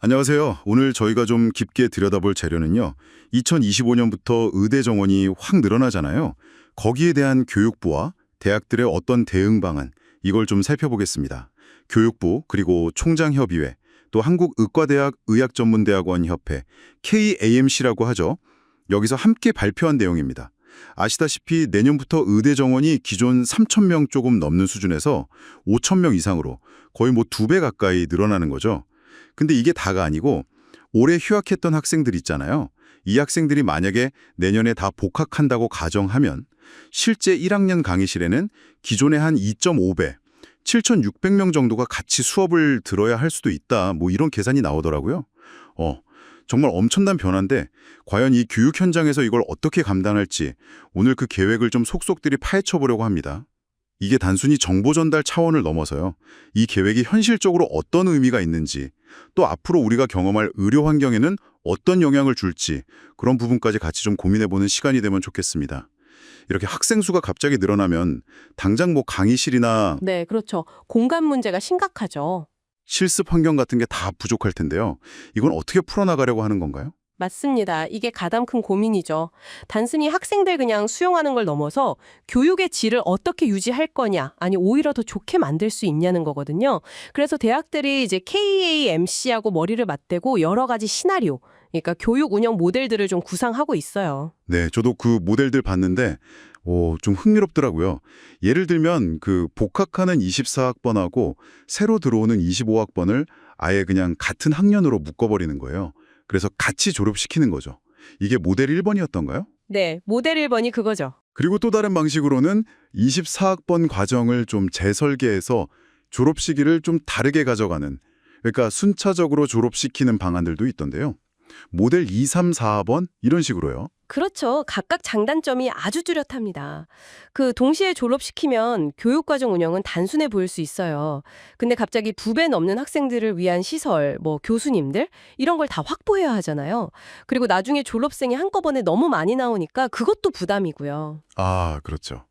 안녕하세요. 오늘 저희가 좀 깊게 들여다볼 자료는요. 2025년부터 의대 정원이 확 늘어나잖아요. 거기에 대한 교육부와 대학들의 어떤 대응 방안, 이걸 좀 살펴보겠습니다. 교육부, 그리고 총장협의회, 또 한국의과대학 의학전문대학원 협회, KAMC라고 하죠. 여기서 함께 발표한 내용입니다. 아시다시피 내년부터 의대 정원이 기존 3,000명 조금 넘는 수준에서 5,000명 이상으로 거의 뭐 2배 가까이 늘어나는 거죠. 근데 이게 다가 아니고 올해 휴학했던 학생들 있잖아요. 이 학생들이 만약에 내년에 다 복학한다고 가정하면 실제 1학년 강의실에는 기존의 한 2.5배, 7,600명 정도가 같이 수업을 들어야 할 수도 있다. 뭐 이런 계산이 나오더라고요. 정말 엄청난 변화인데 과연 이 교육 현장에서 이걸 어떻게 감당할지 오늘 그 계획을 좀 속속들이 파헤쳐 보려고 합니다. 이게 단순히 정보 전달 차원을 넘어서요. 이 계획이 현실적으로 어떤 의미가 있는지, 또 앞으로 우리가 경험할 의료 환경에는 어떤 영향을 줄지 그런 부분까지 같이 좀 고민해보는 시간이 되면 좋겠습니다. 이렇게 학생 수가 갑자기 늘어나면 당장 뭐 강의실이나 네, 그렇죠. 공간 문제가 심각하죠. 실습 환경 같은 게 다 부족할 텐데요. 이건 어떻게 풀어나가려고 하는 건가요? 맞습니다. 이게 가장 큰 고민이죠. 단순히 학생들 그냥 수용하는 걸 넘어서 교육의 질을 어떻게 유지할 거냐, 아니 오히려 더 좋게 만들 수 있냐는 거거든요. 그래서 대학들이 이제 KAMC하고 머리를 맞대고 여러 가지 시나리오, 그러니까 교육 운영 모델들을 좀 구상하고 있어요. 네, 저도 그 모델들 봤는데 좀 흥미롭더라고요. 예를 들면 그 복학하는 24학번하고 새로 들어오는 25학번을 아예 그냥 같은 학년으로 묶어버리는 거예요. 그래서 같이 졸업시키는 거죠. 이게 모델 1번이었던가요? 네, 모델 1번이 그거죠. 그리고 또 다른 방식으로는 24학번 과정을 좀 재설계해서 졸업 시기를 좀 다르게 가져가는, 그러니까 순차적으로 졸업시키는 방안들도 있던데요. 모델 2, 3, 4번 이런 식으로요. 그렇죠. 각각 장단점이 아주 뚜렷합니다. 동시에 졸업시키면 교육과정 운영은 단순해 보일 수 있어요. 근데 갑자기 2배 넘는 학생들을 위한 시설, 뭐 교수님들 이런 걸 다 확보해야 하잖아요. 그리고 나중에 졸업생이 한꺼번에 너무 많이 나오니까 그것도 부담이고요. 아, 그렇죠.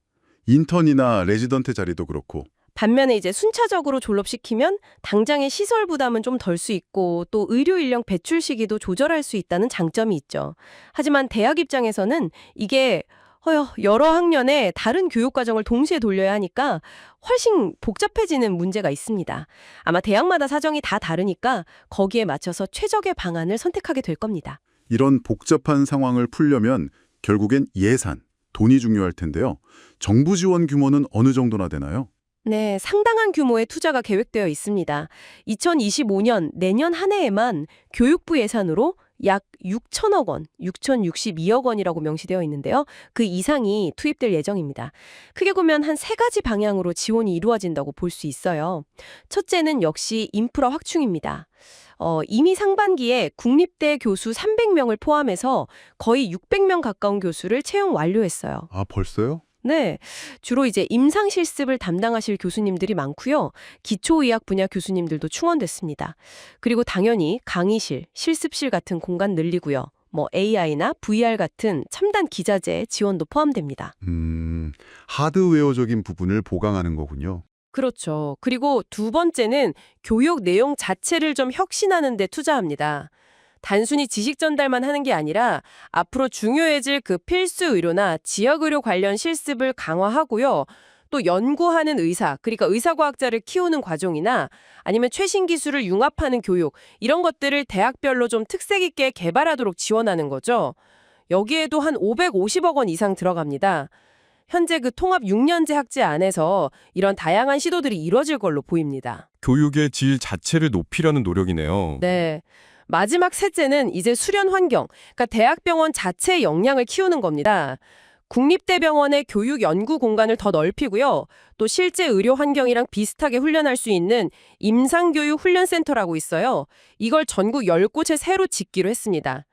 인턴이나 레지던트 자리도 그렇고. 반면에 이제 순차적으로 졸업시키면 당장의 시설 부담은 좀 덜 수 있고 또 의료 인력 배출 시기도 조절할 수 있다는 장점이 있죠. 하지만 대학 입장에서는 이게 여러 학년에 다른 교육 과정을 동시에 돌려야 하니까 훨씬 복잡해지는 문제가 있습니다. 아마 대학마다 사정이 다 다르니까 거기에 맞춰서 최적의 방안을 선택하게 될 겁니다. 이런 복잡한 상황을 풀려면 결국엔 예산, 돈이 중요할 텐데요. 정부 지원 규모는 어느 정도나 되나요? 네, 상당한 규모의 투자가 계획되어 있습니다. 2025년 내년 한 해에만 교육부 예산으로 약 6천억 원, 6,062억 원이라고 명시되어 있는데요. 그 이상이 투입될 예정입니다. 크게 보면 한 세 가지 방향으로 지원이 이루어진다고 볼 수 있어요. 첫째는 역시 인프라 확충입니다. 이미 상반기에 국립대 교수 300명을 포함해서 거의 600명 가까운 교수를 채용 완료했어요. 아, 벌써요? 네, 주로 이제 임상 실습을 담당하실 교수님들이 많고요. 기초의학 분야 교수님들도 충원됐습니다. 그리고 당연히 강의실, 실습실 같은 공간 늘리고요. 뭐 AI나 VR 같은 첨단 기자재 지원도 포함됩니다. 하드웨어적인 부분을 보강하는 거군요. 그렇죠. 그리고 두 번째는 교육 내용 자체를 좀 혁신하는 데 투자합니다. 단순히 지식 전달만 하는 게 아니라 앞으로 중요해질 필수 의료나 지역 의료 관련 실습을 강화하고요. 또 연구하는 의사, 그러니까 의사과학자를 키우는 과정이나 아니면 최신 기술을 융합하는 교육, 이런 것들을 대학별로 좀 특색 있게 개발하도록 지원하는 거죠. 여기에도 한 550억 원 이상 들어갑니다. 현재 통합 6년제 학제 안에서 이런 다양한 시도들이 이뤄질 걸로 보입니다. 교육의 질 자체를 높이려는 노력이네요. 네. 마지막 셋째는 이제 수련 환경, 그러니까 대학병원 자체의 역량을 키우는 겁니다. 국립대병원의 교육 연구 공간을 더 넓히고요. 또 실제 의료 환경이랑 비슷하게 훈련할 수 있는 임상교육 훈련센터라고 있어요. 이걸 전국 10곳에 새로 짓기로 했습니다.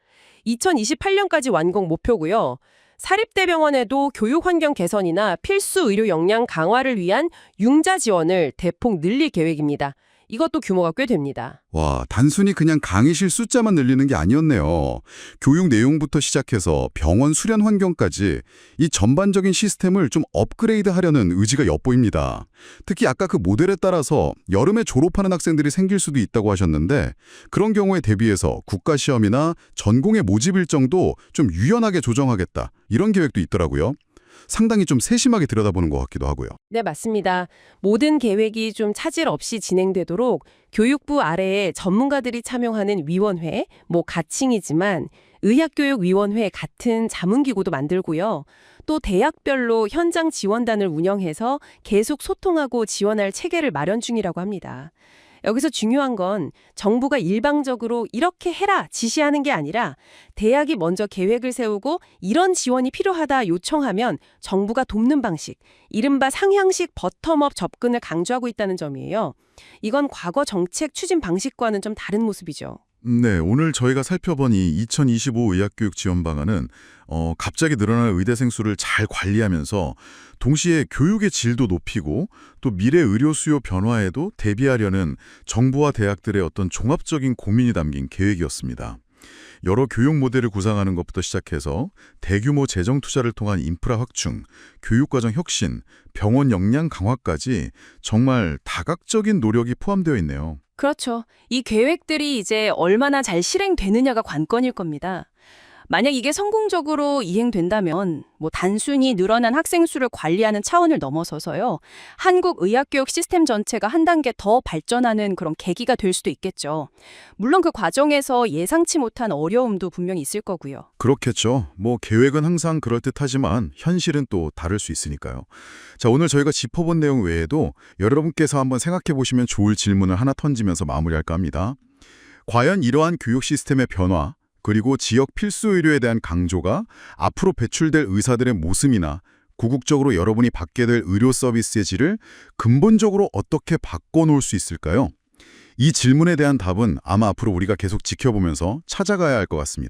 2028년까지 완공 목표고요. 사립대병원에도 교육 환경 개선이나 필수 의료 역량 강화를 위한 융자 지원을 대폭 늘릴 계획입니다. 이것도 규모가 꽤 됩니다. 와, 단순히 그냥 강의실 숫자만 늘리는 게 아니었네요. 교육 내용부터 시작해서 병원 수련 환경까지 이 전반적인 시스템을 좀 업그레이드 하려는 의지가 엿보입니다. 특히 아까 그 모델에 따라서 여름에 졸업하는 학생들이 생길 수도 있다고 하셨는데 그런 경우에 대비해서 국가시험이나 전공의 모집 일정도 좀 유연하게 조정하겠다. 이런 계획도 있더라고요. 상당히 좀 세심하게 들여다보는 것 같기도 하고요. 네, 맞습니다. 모든 계획이 좀 차질 없이 진행되도록 교육부 아래에 전문가들이 참여하는 위원회, 가칭이지만 의학교육위원회 같은 자문기구도 만들고요. 또 대학별로 현장 지원단을 운영해서 계속 소통하고 지원할 체계를 마련 중이라고 합니다. 여기서 중요한 건 정부가 일방적으로 이렇게 해라 지시하는 게 아니라 대학이 먼저 계획을 세우고 이런 지원이 필요하다 요청하면 정부가 돕는 방식, 이른바 상향식 버텀업 접근을 강조하고 있다는 점이에요. 이건 과거 정책 추진 방식과는 좀 다른 모습이죠. 네, 오늘 저희가 살펴본 이 2025 의학교육 지원 방안은 갑자기 늘어나는 의대생 수를 잘 관리하면서 동시에 교육의 질도 높이고 또 미래 의료 수요 변화에도 대비하려는 정부와 대학들의 어떤 종합적인 고민이 담긴 계획이었습니다. 여러 교육 모델을 구상하는 것부터 시작해서 대규모 재정 투자를 통한 인프라 확충, 교육과정 혁신, 병원 역량 강화까지 정말 다각적인 노력이 포함되어 있네요. 그렇죠. 이 계획들이 이제 얼마나 잘 실행되느냐가 관건일 겁니다. 만약 이게 성공적으로 이행된다면 단순히 늘어난 학생 수를 관리하는 차원을 넘어서서요. 한국 의학교육 시스템 전체가 한 단계 더 발전하는 그런 계기가 될 수도 있겠죠. 물론 그 과정에서 예상치 못한 어려움도 분명히 있을 거고요. 그렇겠죠. 계획은 항상 그럴듯하지만 현실은 또 다를 수 있으니까요. 자, 오늘 저희가 짚어본 내용 외에도 여러분께서 한번 생각해 보시면 좋을 질문을 하나 던지면서 마무리할까 합니다. 과연 이러한 교육 시스템의 변화, 그리고 지역 필수 의료에 대한 강조가 앞으로 배출될 의사들의 모습이나 궁극적으로 여러분이 받게 될 의료 서비스의 질을 근본적으로 어떻게 바꿔놓을 수 있을까요? 이 질문에 대한 답은 아마 앞으로 우리가 계속 지켜보면서 찾아가야 할 것 같습니다.